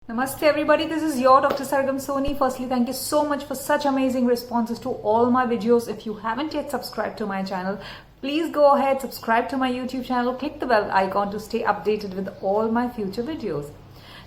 Namaste everybody, this is your Dr. Sargam Soni. Firstly, thank you so much for such amazing responses to all my videos. If you haven't yet subscribed to my channel, please go ahead, subscribe to my YouTube channel, click the bell icon to stay updated with all my future videos.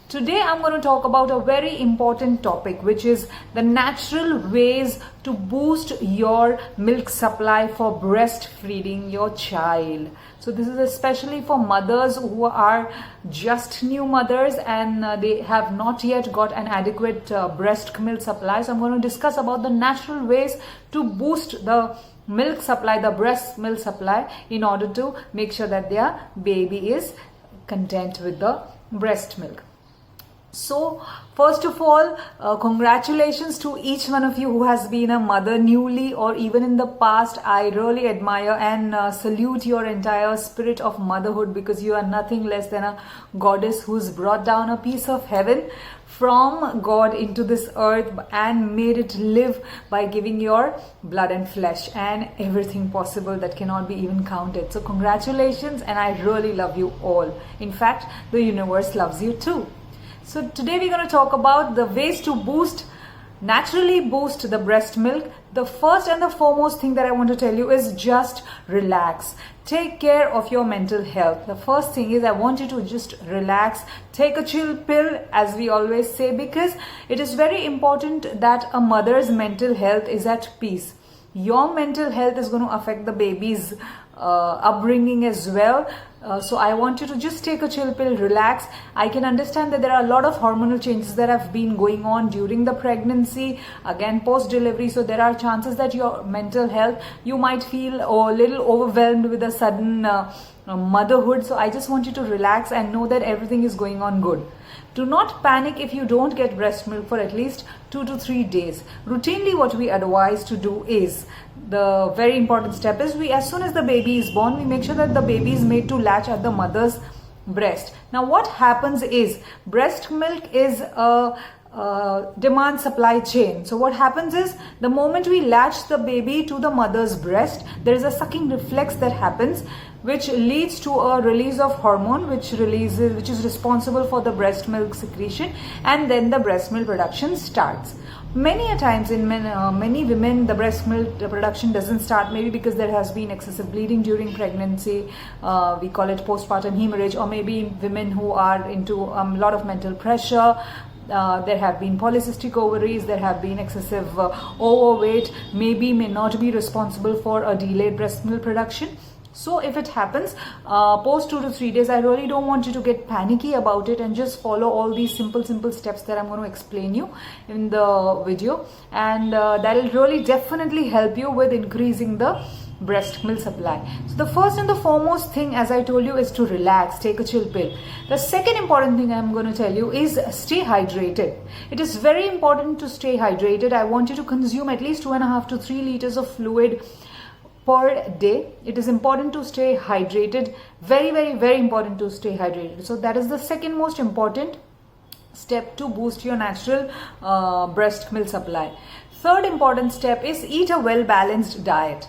Today I'm going to talk about a very important topic, which is the natural ways to boost your milk supply for breastfeeding your child. So this is especially for mothers who are just new mothers and they have not yet got an adequate breast milk supply. So I'm going to discuss about the natural ways to boost the milk supply, the breast milk supply, in order to make sure that their baby is content with the breast milk. So first of all, congratulations to each one of you who has been a mother newly or even in the past. I really admire and salute your entire spirit of motherhood, because you are nothing less than a goddess who's brought down a piece of heaven from God into this earth and made it live by giving your blood and flesh and everything possible that cannot be even counted. So congratulations, and I really love you all. In fact, the universe loves you too. So today we're going to talk about the ways to naturally boost the breast milk. The first and the foremost thing that I want to tell you is just relax. Take care of your mental health. The first thing is I want you to just relax. Take a chill pill, as we always say, because it is very important that a mother's mental health is at peace. Your mental health is going to affect the baby's upbringing as well. So I want you to just take a chill pill, relax. I can understand that there are a lot of hormonal changes that have been going on during the pregnancy, again post-delivery. So there are chances that your mental health, you might feel a little overwhelmed with a sudden motherhood. So I just want you to relax and know that everything is going on good. Do not panic if you don't get breast milk for at least 2 to 3 days. Routinely what we advise to do is, the very important step is, as soon as the baby is born, we make sure that the baby is made to latch at the mother's breast. Now what happens is, breast milk is a demand supply chain. So what happens is, the moment we latch the baby to the mother's breast, there is a sucking reflex that happens, which leads to a release of hormone which is responsible for the breast milk secretion, and then the breast milk production starts. Many a times in many women, the breast milk production doesn't start, maybe because there has been excessive bleeding during pregnancy. We call it postpartum hemorrhage, or maybe women who are into a lot of mental pressure. There have been polycystic ovaries, there have been excessive overweight, may not be responsible for a delayed breast milk production. So if it happens post 2 to 3 days, I really don't want you to get panicky about it, and just follow all these simple steps that I'm going to explain you in the video, and that will really definitely help you with increasing the breast milk supply. So the first and the foremost thing, as I told you, is to relax, take a chill pill. The second important thing I'm going to tell you is stay hydrated. It is very important to stay hydrated. I want you to consume at least 2.5 to 3 liters of fluid per day. It is important to stay hydrated. Very important to stay hydrated. So that is the second most important step to boost your natural breast milk supply. Third important step is eat a well-balanced diet.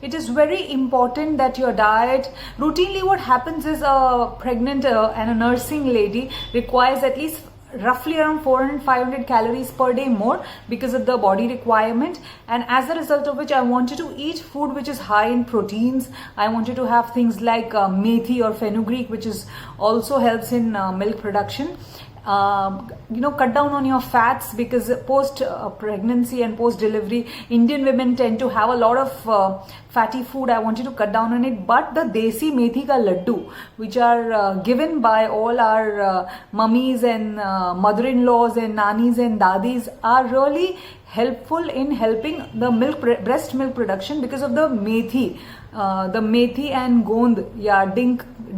It is very important that your diet, routinely what happens is, a pregnant and a nursing lady requires at least roughly around 400-500 calories per day more, because of the body requirement, and as a result of which I want you to eat food which is high in proteins. I want you to have things like methi or fenugreek, which is also helps in milk production. Cut down on your fats, because post pregnancy and post delivery, Indian women tend to have a lot of fatty food. I want you to cut down on it. But the desi methi ka laddu, which are given by all our mummies and mother-in-laws and nannies and dadis, are really helpful in helping the breast milk production, because of the methi and gond,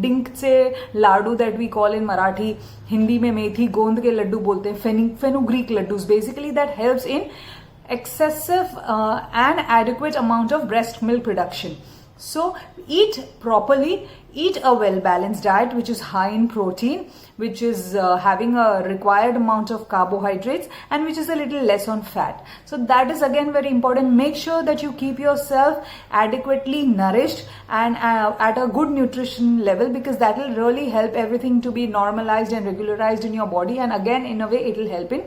dink से लाडू that we call in Marathi. Hindi में मेथी गोंद के लड्डू बोलते हैं, fenugreek laddus. Basically that helps in excessive and adequate amount of breast milk production. So eat properly, eat a well-balanced diet which is high in protein, which is having a required amount of carbohydrates, and which is a little less on fat. So that is again very important. Make sure that you keep yourself adequately nourished and at a good nutrition level, because that will really help everything to be normalized and regularized in your body, and again in a way it will help in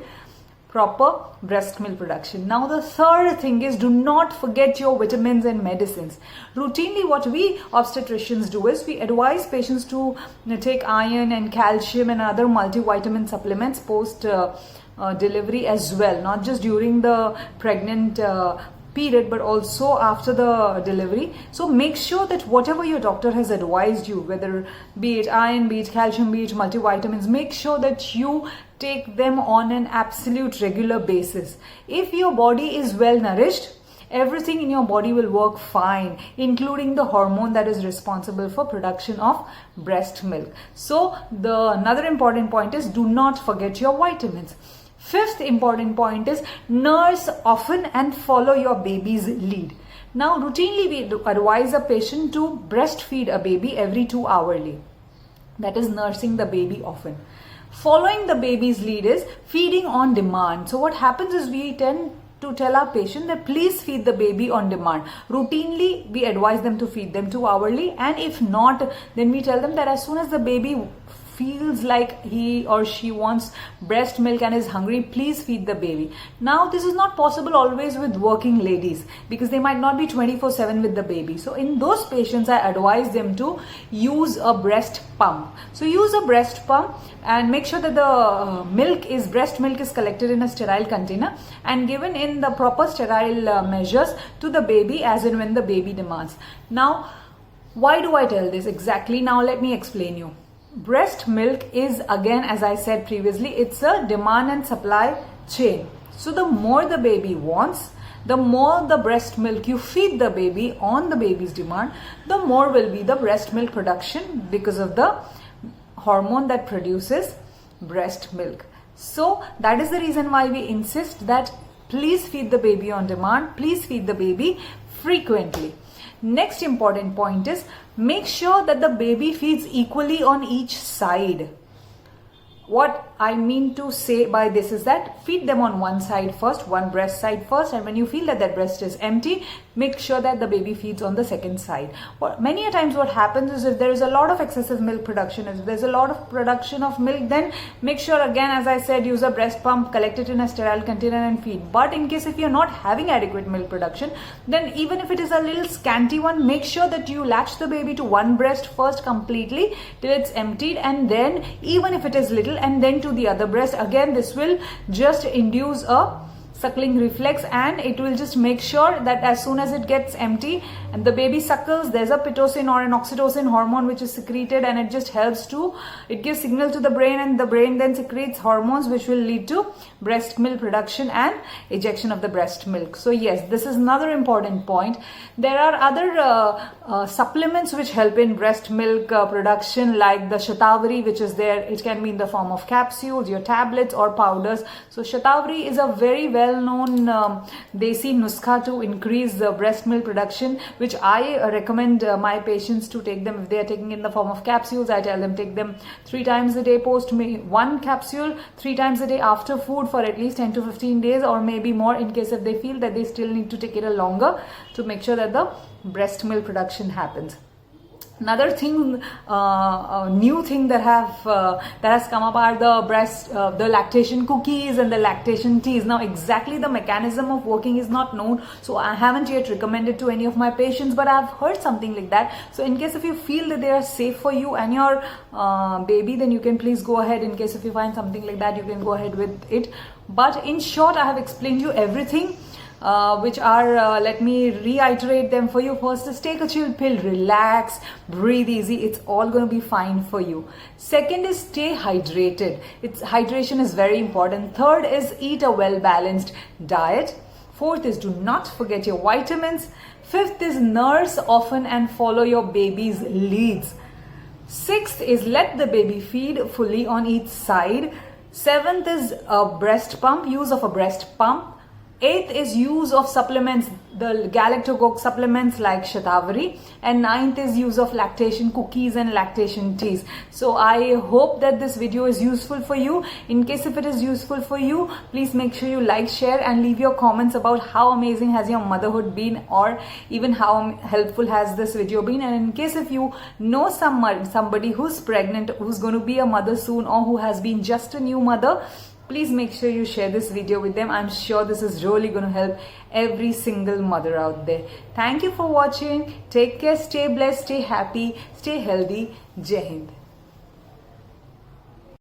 proper breast milk production. Now the third thing is, do not forget your vitamins and medicines. Routinely what we obstetricians do is we advise patients to take iron and calcium and other multivitamin supplements post delivery as well, not just during the pregnant period but also after the delivery. So make sure that whatever your doctor has advised you, whether be it iron, be it calcium, be it multivitamins, make sure that you take them on an absolute regular basis. If your body is well nourished, everything in your body will work fine, including the hormone that is responsible for production of breast milk. So another important point is, do not forget your vitamins. Fifth important point is, nurse often and follow your baby's lead. Now routinely we advise a patient to breastfeed a baby every 2 hourly. That is nursing the baby often. Following the baby's lead is feeding on demand. So what happens is, we tend to tell our patient that please feed the baby on demand. Routinely we advise them to feed them 2 hourly, and if not, then we tell them that as soon as the baby feels like he or she wants breast milk and is hungry, please feed the baby. Now this is not possible always with working ladies, because they might not be 24/7 with the baby. So in those patients I advise them to use a breast pump. So use a breast pump and make sure that the breast milk is collected in a sterile container and given in the proper sterile measures to the baby as and when the baby demands. Now why do I tell this exactly? Now let me explain you. Breast milk is, again, as I said previously, it's a demand and supply chain. So the more the baby wants, the more the breast milk you feed the baby on the baby's demand, the more will be the breast milk production because of the hormone that produces breast milk. So that is the reason why we insist that please feed the baby on demand, please feed the baby frequently. Next important point is, make sure that the baby feeds equally on each side. What I mean to say by this is that feed them on one side first, one breast side first, and when you feel that that breast is empty, make sure that the baby feeds on the second side. Many a times what happens is, if there is a lot of excessive milk production, if there's a lot of production of milk, then make sure, again as I said, use a breast pump, collect it in a sterile container and feed. But in case if you're not having adequate milk production, then even if it is a little scanty one, make sure that you latch the baby to one breast first completely till it's emptied, and then even if it is little, and then to the other breast. Again, this will just induce a suckling reflex, and it will just make sure that as soon as it gets empty and the baby suckles, there's a pitocin or an oxytocin hormone which is secreted, and it just helps to, it gives signal to the brain, and the brain then secretes hormones which will lead to breast milk production and ejection of the breast milk. So yes, this is another important point. There are other supplements which help in breast milk production, like the Shatavari, which is there. It can be in the form of capsules, your tablets or powders. So Shatavari is a very well-known desi nuskha to increase the breast milk production, which I recommend my patients to take them. If they are taking in the form of capsules, I tell them take them 3 times a day post me, 1 capsule 3 times a day after food for at least 10 to 15 days, or maybe more in case if they feel that they still need to take it a longer, to make sure that the breast milk production happens. Another thing, new thing that has come up are the lactation cookies and the lactation teas. Now exactly the mechanism of working is not known, so I haven't yet recommended to any of my patients, but I've heard something like that. So in case if you feel that they are safe for you and your baby, then you can please go ahead. In case if you find something like that, you can go ahead with it. But in short, I have explained you everything. Which are, let me reiterate them for you. First is take a chill pill, relax, breathe easy. It's all going to be fine for you. Second is stay hydrated. Hydration is very important. Third is eat a well-balanced diet. Fourth is do not forget your vitamins. Fifth is nurse often and follow your baby's leads. Sixth is let the baby feed fully on each side. Seventh is a breast pump, use of a breast pump. 8th is use of supplements, the galactocoque supplements like Shatavari. And 9th is use of lactation cookies and lactation teas. So I hope that this video is useful for you. In case if it is useful for you, please make sure you like, share and leave your comments about how amazing has your motherhood been, or even how helpful has this video been. And in case if you know somebody who's pregnant, who's going to be a mother soon, or who has been just a new mother, please make sure you share this video with them. I'm sure this is really going to help every single mother out there. Thank you for watching. Take care, stay blessed, stay happy, stay healthy. Jai Hind.